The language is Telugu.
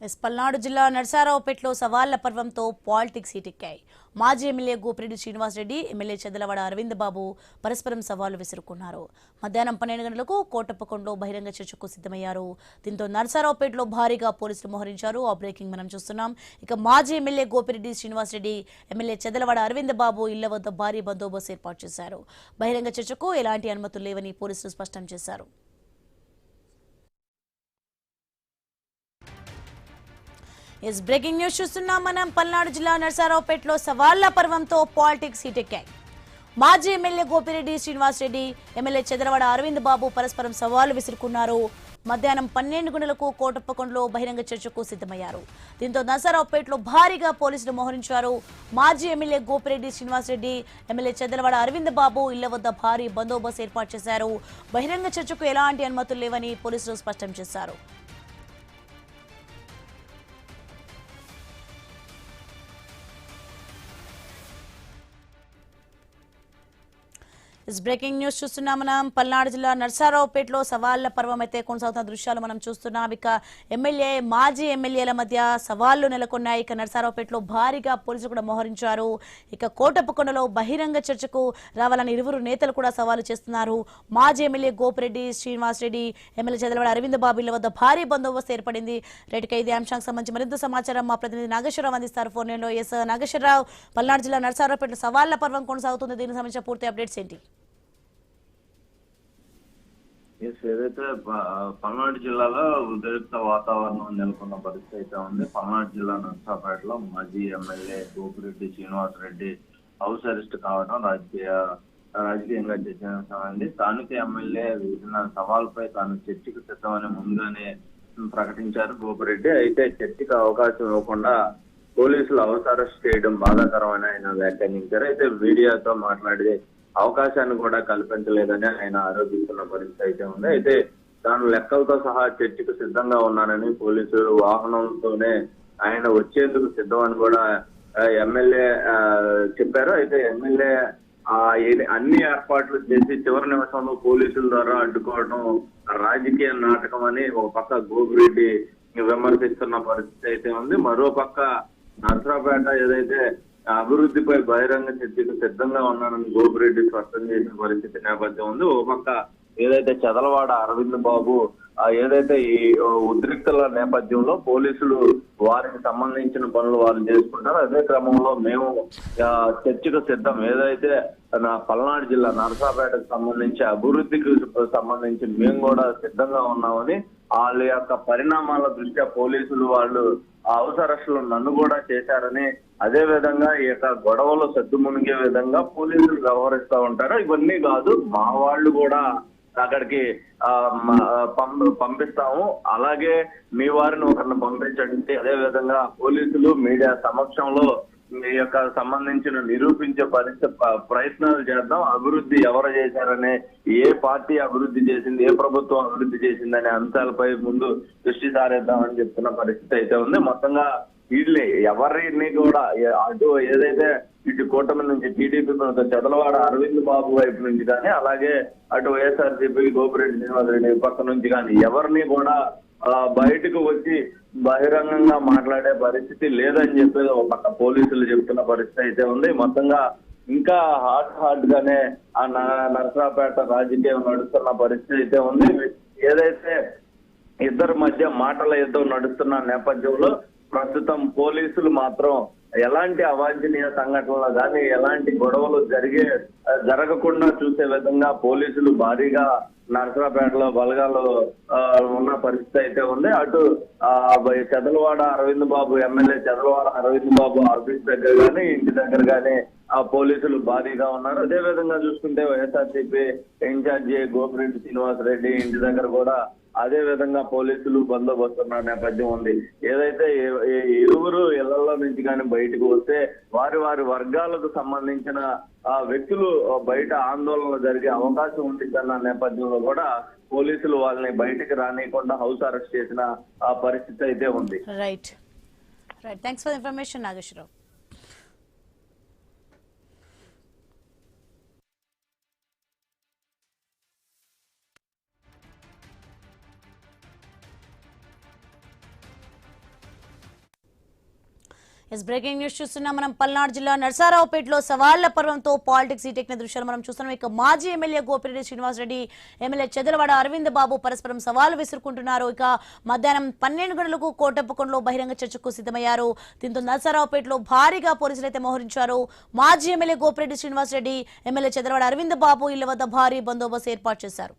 పల్నాడు జిల్లా నర్సారావుపేటలో సవాళ్ల పర్వంతో పాలిటిక్స్ హీటెక్కాయి. మాజీ ఎమ్మెల్యే గోపిరెడ్డి శ్రీనివాసరెడ్డి, ఎమ్మెల్యే చెదలవాడ అరవింద్ బాబు పరస్పరం సవాళ్లు విసురుకున్నారు. మధ్యాహ్నం 12 గంటలకు కోటప్పకొండలో బహిరంగ చర్చకు సిద్ధమయ్యారు. దీంతో నర్సారావుపేటలో భారీగా పోలీసులు మోహరించారు. ఆ బ్రేకింగ్ మనం చూస్తున్నాం. ఇక మాజీ ఎమ్మెల్యే గోపిరెడ్డి శ్రీనివాసరెడ్డి, ఎమ్మెల్యే చెదలవాడ అరవింద్ బాబు ఇళ్ల వద్ద భారీ బందోబస్తు ఏర్పాటు చేశారు. బహిరంగ చర్చకు ఎలాంటి అనుమతులు లేవని పోలీసులు స్పష్టం చేశారు. బ్రేకింగ్ న్యూస్ చూస్తున్నాం మనం. పల్నాడు జిల్లా నర్సారావుపేటలో సవాళ్ల పర్వంతో పాలిటిక్స్ హీటెక్కాయి. మాజీ ఎమ్మెల్యే గోపిరెడ్డి శ్రీనివాసరెడ్డి, ఎమ్మెల్యే చెదలవాడ అరవింద్ బాబు పరస్పరం సవాళ్లు విసురుకున్నారు. మధ్యాహ్నం 12 గంటలకు కోటప్పకొండలో బహిరంగ చర్చకు సిద్ధమయ్యారు. దీంతో నర్సారావుపేటలో భారీగా పోలీసులు మోహరించారు. మాజీ ఎమ్మెల్యే గోపిరెడ్డి శ్రీనివాసరెడ్డి, ఎమ్మెల్యే చెదలవాడ అరవింద్ బాబు ఇళ్ల వద్ద భారీ బందోబస్తు ఏర్పాటు చేశారు. బహిరంగ చర్చకు ఎలాంటి అనుమతులు లేవని పోలీసులు స్పష్టం చేశారు. బ్రేకింగ్ న్యూస్ చూస్తున్నాం మనం. పల్నాడు జిల్లా నర్సారావుపేటలో సవాళ్ల పర్వం అయితే కొనసాగుతున్న దృశ్యాలు మనం చూస్తున్నాం. ఇక మాజీ ఎమ్మెల్యేల మధ్య సవాళ్లు నెలకొన్నాయి. ఇక నర్సారావుపేటలో భారీగా పోలీసులు కూడా మోహరించారు. ఇక కోటప్పకొండలో బహిరంగ చర్చకు రావాలని ఇరువురు నేతలు కూడా సవాలు చేస్తున్నారు. మాజీ ఎమ్మెల్యే గోపిరెడ్డి శ్రీనివాసరెడ్డి, ఎమ్మెల్యే చెదలవాడ అరవింద్ బాబు ఇళ్ల వద్ద భారీ బందోబస్తు ఏర్పడింది. రైట్ ఇదే అంశానికి సంబంధించి మరింత సమాచారం మా ప్రతినిధి నాగేశ్వరరావు అందిస్తారు ఫోన్ లైన్లో. నాగేశ్వరరావు, పల్నాడు జిల్లా నర్సారావుపేటలో సవాళ్ల పర్వం కొనసాగుతుంది. దీనికి సంబంధించిన పూర్తి అప్డేట్స్ ఏంటి? ఏదైతే పల్నాడు జిల్లాలో ఉద్రిక్త వాతావరణం నెలకొన్న పరిస్థితి అయితే ఉంది. పల్నాడు జిల్లా నర్సాపేటలో మాజీ MLA Gopireddy Srinivasareddy house arrest కావడం రాజకీయంగా చర్చించాలండి. స్థానిక ఎమ్మెల్యే విధిన సవాల్పై తాను చర్చకు సిద్ధమని ముందుగానే ప్రకటించారు గోపిరెడ్డి. అయితే చర్చకు అవకాశం ఇవ్వకుండా పోలీసులు హౌస్ అరెస్ట్ చేయడం బాధాకరమని ఆయన వ్యాఖ్యానించారు. అయితే మీడియాతో మాట్లాడి అవకాశాన్ని కూడా కల్పించలేదని ఆయన ఆరోపిస్తున్న పరిస్థితి అయితే ఉంది. అయితే తాను లెక్కలతో సహా చర్చకు సిద్ధంగా ఉన్నానని, పోలీసులు వాహనంతోనే ఆయన వచ్చేందుకు సిద్ధమని కూడా ఎమ్మెల్యే చెప్పారు. అయితే ఎమ్మెల్యే అన్ని ఏర్పాట్లు చేసి చివరి నిమిషంలో పోలీసుల ద్వారా అడ్డుకోవడం రాజకీయ నాటకం అని ఒక పక్క గోపిరెడ్డి విమర్శిస్తున్న పరిస్థితి అయితే ఉంది. మరో పక్క నర్సాపేట ఏదైతే అభివృద్ధిపై బహిరంగ చర్చకు సిద్ధంగా ఉన్నానని గోపిరెడ్డి స్పష్టం చేసిన పరిస్థితి నేపథ్యం ఉంది. ఓ పక్క ఏదైతే చెదలవాడ అరవింద్ బాబు ఏదైతే ఈ ఉద్రిక్తల నేపథ్యంలో పోలీసులు వారికి సంబంధించిన పనులు వారు చేసుకుంటారు. అదే క్రమంలో మేము చర్చకు సిద్ధం, ఏదైతే పల్నాడు జిల్లా నర్సాపేటకు సంబంధించి అభివృద్ధికి సంబంధించి మేము కూడా సిద్ధంగా ఉన్నామని, వాళ్ళ యొక్క పరిణామాల దృష్ట్యా పోలీసులు వాళ్ళు హౌస్ అరెస్టులు నన్ను కూడా చేశారని, అదే విధంగా ఈ యొక్క గొడవలు సద్దు మునిగే విధంగా పోలీసులు వ్యవహరిస్తూ ఉంటారు. ఇవన్నీ కాదు, మా వాళ్ళు కూడా అక్కడికి పంపిస్తాము, అలాగే మీ వారిని ఒకరిని పంపించండి. అదే విధంగా పోలీసులు మీడియా సమక్షంలో మీ యొక్క సంబంధించిన నిరూపించే ప్రయత్నాలు చేద్దాం. అభివృద్ధి ఎవరు చేశారనే, ఏ పార్టీ అభివృద్ధి చేసింది, ఏ ప్రభుత్వం అభివృద్ధి చేసిందనే అంశాలపై ముందు దృష్టి సారేద్దామని చెప్తున్న పరిస్థితి అయితే ఉంది. మొత్తంగా వీళ్ళే ఎవరిని కూడా అటు ఏదైతే ఇటు కూటమి నుంచి టీడీపీ చెదలవాడ అరవింద్ బాబు వైపు నుంచి కానీ, అలాగే అటు వైఎస్ఆర్సీపీ గోపిరెడ్డి శ్రీనివాసరెడ్డి పక్క నుంచి కానీ ఎవరిని కూడా బయటకు వచ్చి బహిరంగంగా మాట్లాడే పరిస్థితి లేదని చెప్పేది ఒక పక్క పోలీసులు చెప్తున్న పరిస్థితి అయితే ఉంది. మొత్తంగా ఇంకా హాట్ గానే ఆ నర్సాపేట రాజకీయం నడుస్తున్న పరిస్థితి అయితే ఉంది. ఏదైతే ఇద్దరి మధ్య మాటల యుద్ధం నడుస్తున్న నేపథ్యంలో ప్రస్తుతం పోలీసులు మాత్రం ఎలాంటి అవాంఛనీయ సంఘటనలు కానీ, ఎలాంటి గొడవలు జరగకుండా చూసే విధంగా పోలీసులు భారీగా నర్సరాపేటలో బలగాలు ఉన్న పరిస్థితి అయితే ఉంది. అటు చెదలవాడ అరవింద్ బాబు, ఎమ్మెల్యే చెదలవాడ అరవింద్ బాబు ఆఫీస్ దగ్గర కానీ, ఇంటి దగ్గర కానీ ఆ పోలీసులు భారీగా ఉన్నారు. అదే విధంగా చూసుకుంటే వైఎస్ఆర్సీపీ ఇన్ఛార్జి గోపిరెడ్డి శ్రీనివాసరెడ్డి ఇంటి దగ్గర కూడా అదే విధంగా పోలీసులు బందోబస్తు ఉన్న నేపథ్యం ఉంది. ఏదైతే ఇరువురు ఇళ్లలో నుంచి కానీ బయటకు వస్తే వారి వర్గాలకు సంబంధించిన వ్యక్తులు బయట ఆందోళనలు జరిగే అవకాశం ఉంటుందన్న నేపథ్యంలో కూడా పోలీసులు వాళ్ళని బయటికి రానియకుండా హౌస్ అరెస్ట్ చేసిన పరిస్థితి అయితే ఉంది. Right right thanks for information Nageswararao. Yes breaking news చూస్తున్నాం. మనం పల్నాడు జిల్లా నర్సారావుపేటలో సవాళ్ల పర్వంతో పాలిటిక్స్ హీటెక్కిన దృశ్యాలు మనం చూస్తున్నాం. ఇక మాజీ ఎమ్మెల్యే గోపిరెడ్డి శ్రీనివాసరెడ్డి, ఎమ్మెల్యే చెదలవాడ అరవింద్ బాబు పరస్పరం సవాలు విసురుకుంటున్నారు. ఇక మధ్యాహ్నం 12 గంటలకు కోటప్పకొండలో బహిరంగ చర్చకు సిద్ధమయ్యారు. దీంతో నర్సారావుపేటలో భారీగా పోలీసులు అయితే మోహరించారు. మాజీ ఎమ్మెల్యే గోపిరెడ్డి శ్రీనివాసరెడ్డి, ఎమ్మెల్యే చెదలవాడ అరవింద్ బాబు ఇళ్ల వద్ద భారీ బందోబస్తు ఏర్పాటు చేశారు.